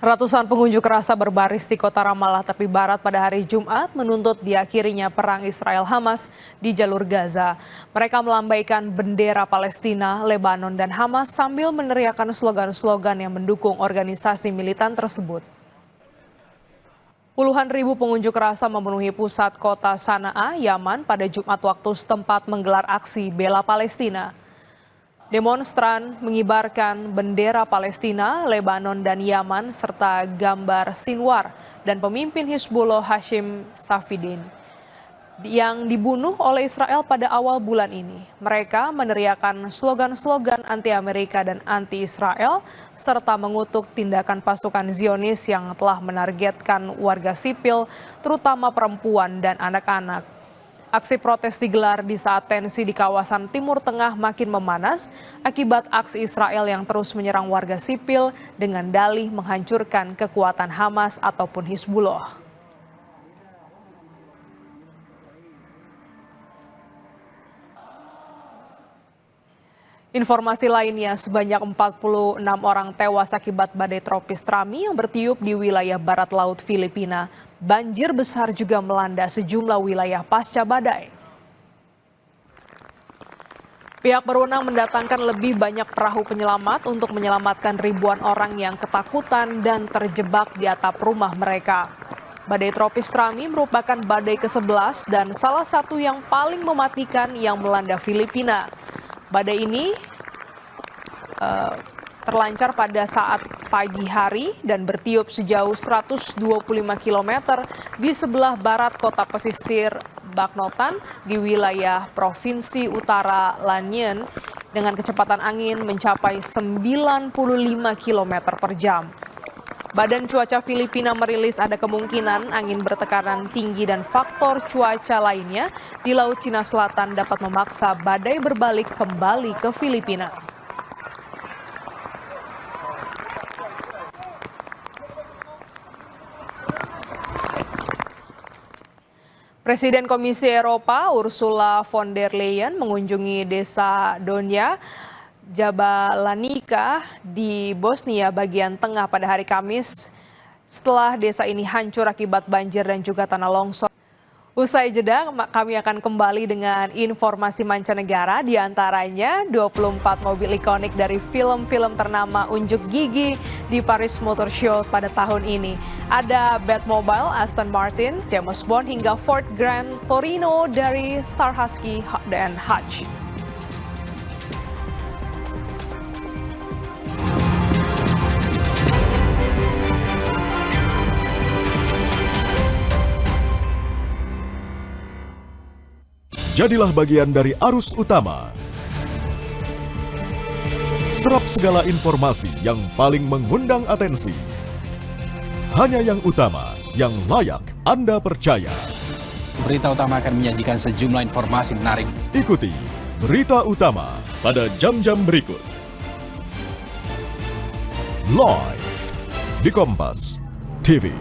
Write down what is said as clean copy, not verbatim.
Ratusan pengunjuk rasa berbaris di kota Ramallah tepi barat pada hari Jumat menuntut diakhirinya perang Israel-Hamas di jalur Gaza. Mereka melambaikan bendera Palestina, Lebanon, dan Hamas sambil meneriakkan slogan-slogan yang mendukung organisasi militan tersebut. Puluhan ribu pengunjuk rasa memenuhi pusat kota Sanaa, Yaman pada Jumat waktu setempat menggelar aksi bela Palestina. Demonstran mengibarkan bendera Palestina, Lebanon, dan Yaman serta gambar Sinwar dan pemimpin Hizbullah Hashim Safieddin yang dibunuh oleh Israel pada awal bulan ini. Mereka meneriakkan slogan-slogan anti-Amerika dan anti-Israel serta mengutuk tindakan pasukan Zionis yang telah menargetkan warga sipil, terutama perempuan dan anak-anak. Aksi protes digelar di saat tensi di kawasan Timur Tengah makin memanas akibat aksi Israel yang terus menyerang warga sipil dengan dalih menghancurkan kekuatan Hamas ataupun Hizbullah. Informasi lainnya, sebanyak 46 orang tewas akibat badai tropis Trami yang bertiup di wilayah barat laut Filipina. Banjir besar juga melanda sejumlah wilayah pasca badai. Pihak berwenang mendatangkan lebih banyak perahu penyelamat untuk menyelamatkan ribuan orang yang ketakutan dan terjebak di atap rumah mereka. Badai tropis Trami merupakan badai ke-11 dan salah satu yang paling mematikan yang melanda Filipina. Badai ini terlancar pada saat pagi hari dan bertiup sejauh 125 km di sebelah barat kota pesisir Bacnotan di wilayah Provinsi Utara Lanien dengan kecepatan angin mencapai 95 km per jam. Badan Cuaca Filipina merilis ada kemungkinan angin bertekanan tinggi dan faktor cuaca lainnya di Laut Cina Selatan dapat memaksa badai berbalik kembali ke Filipina. Presiden Komisi Eropa Ursula von der Leyen mengunjungi desa Donja, Jabalanica di Bosnia bagian tengah pada hari Kamis setelah desa ini hancur akibat banjir dan juga tanah longsor. Usai jeda, kami akan kembali dengan informasi mancanegara, di antaranya 24 mobil ikonik dari film-film ternama unjuk gigi di Paris Motor Show pada tahun ini. Ada Batmobile, Aston Martin, James Bond hingga Ford Grand Torino dari Star Husky dan Hutch. Jadilah bagian dari arus utama. Serap segala informasi yang paling mengundang atensi. Hanya yang utama, yang layak Anda percaya. Berita Utama akan menyajikan sejumlah informasi menarik. Ikuti Berita Utama pada jam-jam berikut. Live di Kompas TV.